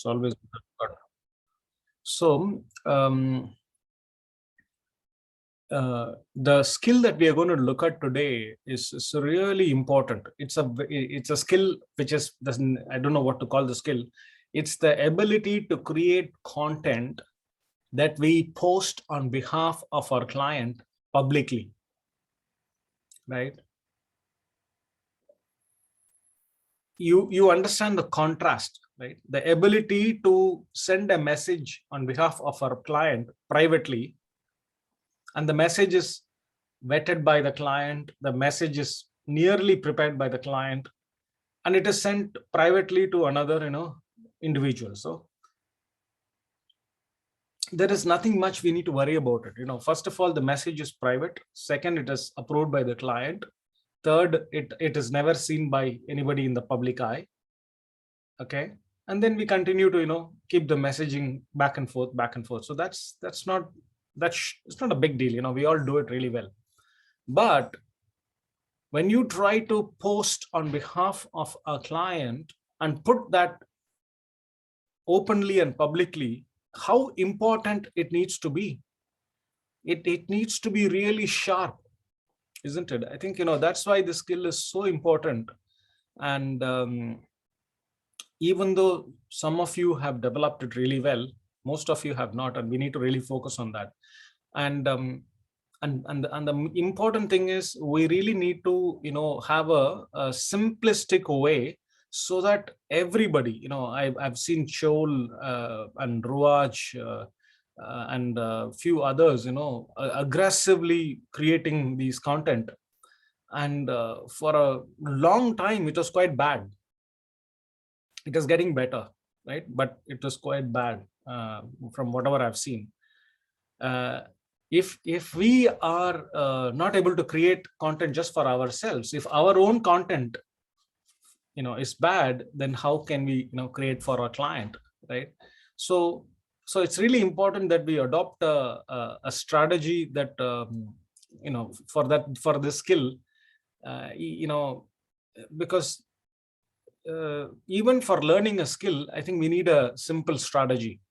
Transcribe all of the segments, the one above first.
It's always good. So the skill that we are going to look at today is really important. It's a skill which is, I don't know what to call the skill. It's the ability to create content that we post on behalf of our client publicly, right? You understand the contrast, right? The ability to send a message on behalf of our client privately, and the message is vetted by the client, the message is nearly prepared by the client, and it is sent privately to another individual. So there is nothing much we need to worry about it. First of all, the message is private. Second, it is approved by the client. Third, it is never seen by anybody in the public eye. Okay, and then we continue to keep the messaging back and forth. So it's not a big deal. We all do it really well. But when you try to post on behalf of a client and put that openly and publicly, how important it needs to be. It needs to be really sharp, isn't it? I think that's why the skill is so important. And even though some of you have developed it really well, most of you have not, and we need to really focus on that. And the important thing is we really need to have a simplistic way, so that everybody, I've seen Chol and Ruaj and a few others aggressively creating these content, and for a long time it was quite bad. It is getting better, right? But it was quite bad from whatever I've seen. If we are not able to create content just for ourselves, if our own content is bad, then how can we create for our client, right? So it's really important that we adopt a strategy that for this skill, because even for learning a skill, I think we need a simple strategy.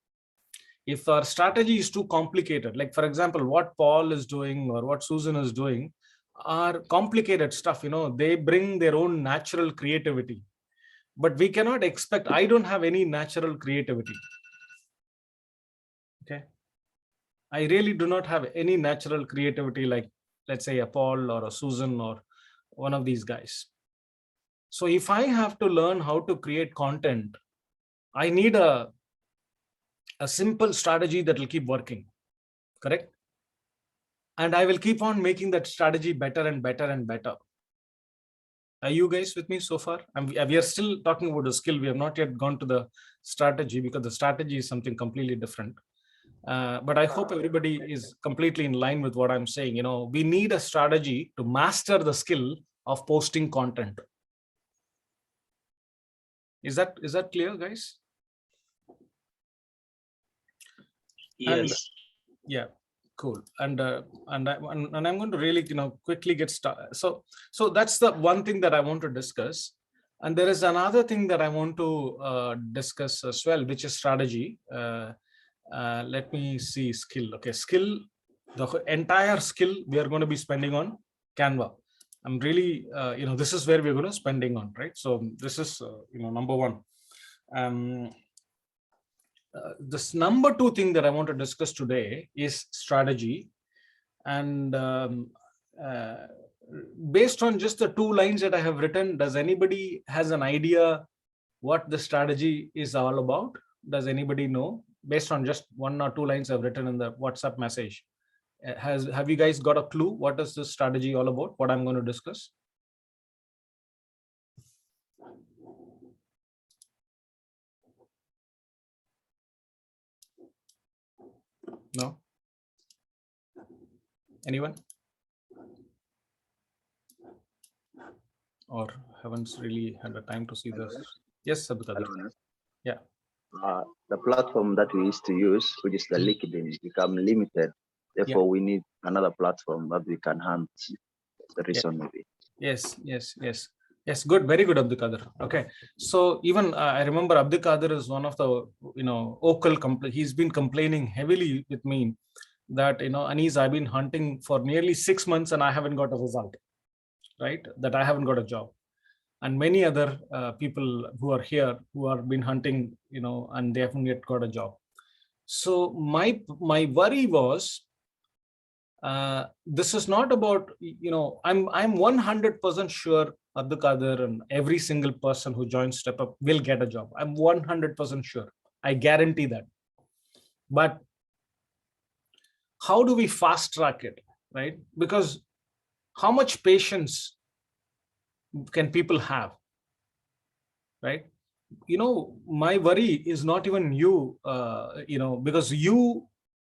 If our strategy is too complicated, like for example, what Paul is doing or what Susan is doing are complicated stuff. They bring their own natural creativity, but we cannot expect. I don't have any natural creativity. Okay, I really do not have any natural creativity, like let's say a Paul or a Susan or one of these guys. So if I have to learn how to create content, I need a simple strategy that will keep working, correct? And I will keep on making that strategy better and better and better. Are you guys with me so far? We are still talking about the skill. We have not yet gone to the strategy, because the strategy is something completely different. But I hope everybody is completely in line with what I'm saying. We need a strategy to master the skill of posting content. Is that clear, guys? Yes. And, yeah, cool. And I'm going to really quickly get started. So that's the one thing that I want to discuss. And there is another thing that I want to discuss as well, which is strategy. Let me see, skill. Okay, skill, the entire skill we are going to be spending on Canva. I'm really, this is where we're going to spending on, right? So this is, number one. This number two thing that I want to discuss today is strategy. And based on just the 2 lines that I have written, does anybody has an idea what the strategy is all about? Does anybody know? Based on just 1 or 2 lines I've written in the WhatsApp message, have you guys got a clue what is this strategy all about, what I'm going to discuss? No? Anyone? Or haven't really had the time to see this? Yes, Sabita. Yeah. The platform that we used to use, which is the LinkedIn, become limited. Therefore, we need another platform that we can hunt. The reason maybe. Yes. Yes, good, very good, Abdikadir. Okay, so even I remember Abdikadir is one of the vocal he's been complaining heavily with me that Anis, I've been hunting for nearly 6 months and I haven't got a result, right? That I haven't got a job, and many other people who are here who have been hunting, and they haven't yet got a job. So my worry was, this is not about, I'm 100% sure Abdul and every single person who joins Step Up will get a job. I'm 100% sure. I guarantee that. But how do we fast track it, right? Because how much patience can people have, right? My worry is not even you, because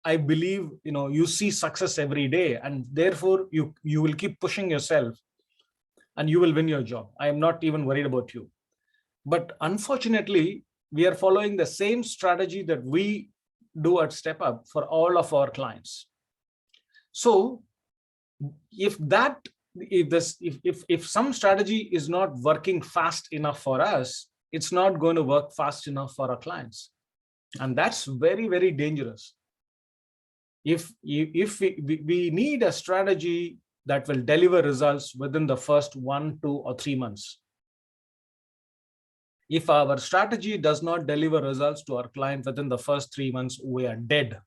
I believe, you see success every day, and therefore you will keep pushing yourself and you will win your job. I am not even worried about you. But unfortunately, we are following the same strategy that we do at Step Up for all of our clients. So if some strategy is not working fast enough for us, it's not going to work fast enough for our clients. And that's very, very dangerous. If we need a strategy that will deliver results within the first 1, 2, or 3 months. If our strategy does not deliver results to our client within the first 3 months, we are dead.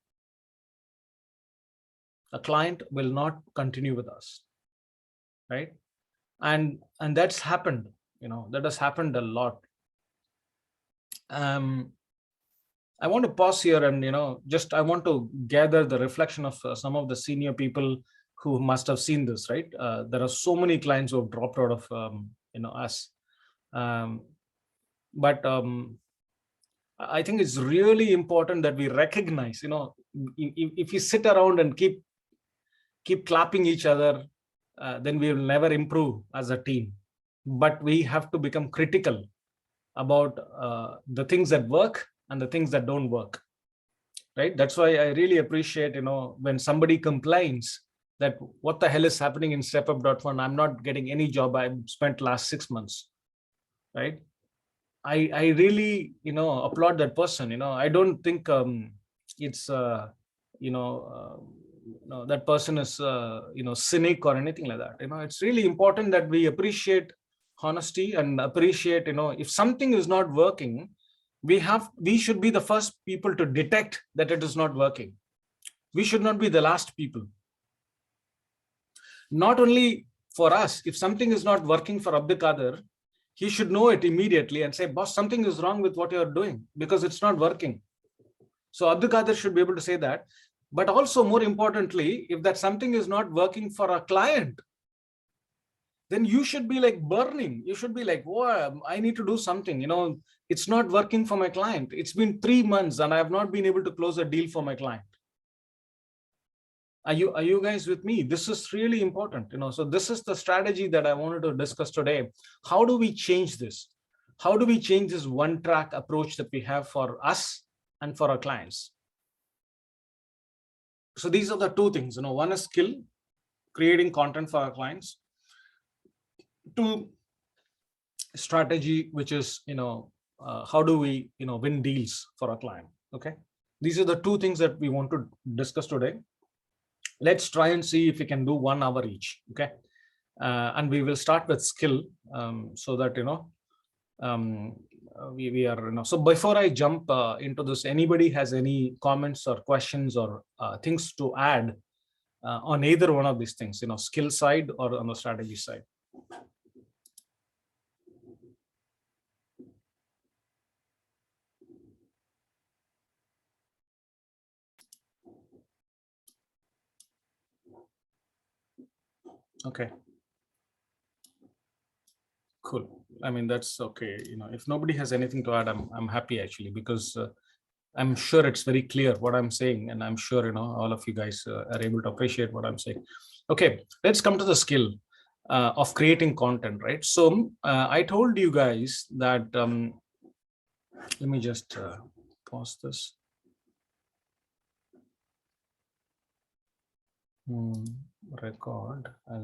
A client will not continue with us, right? And that's happened, that has happened a lot. I want to pause here and I want to gather the reflection of some of the senior people who must have seen this, right? There are so many clients who have dropped out of us, but I think it's really important that we recognize, if we sit around and keep clapping each other, then we will never improve as a team. But we have to become critical about the things that work and the things that don't work, right? That's why I really appreciate, when somebody complains that what the hell is happening in StepUp.Fund, I'm not getting any job, I've spent last 6 months, right? I really, applaud that person. I don't think it's, that person is, cynic or anything like that. It's really important that we appreciate honesty and appreciate, if something is not working, we should be the first people to detect that it is not working. We should not be the last people. Not only for us, if something is not working for Abdikadir, he should know it immediately and say, boss, something is wrong with what you're doing because it's not working. So Abdikadir should be able to say that. But also, more importantly, if that something is not working for a client, then you should be like burning. You should be like, oh, I need to do something. It's not working for my client. It's been 3 months and I have not been able to close a deal for my client. Are you guys with me? This is really important. So this is the strategy that I wanted to discuss today. How do we change this? How do we change this one track approach that we have for us and for our clients? So these are the two things. One is skill, creating content for our clients. 2, strategy, which is how do we win deals for our client. Okay, these are the 2 things that we want to discuss today. Let's try and see if we can do 1 hour each. Okay, and we will start with skill, so that we are so before I jump into this, anybody has any comments or questions or things to add on either one of these things, skill side or on the strategy side? Okay, cool. I mean, that's okay. If nobody has anything to add, I'm happy actually, because I'm sure it's very clear what I'm saying, and I'm sure all of you guys are able to appreciate what I'm saying. Okay, let's come to the skill of creating content, right? So I told you guys that let me just pause this. Record. I'll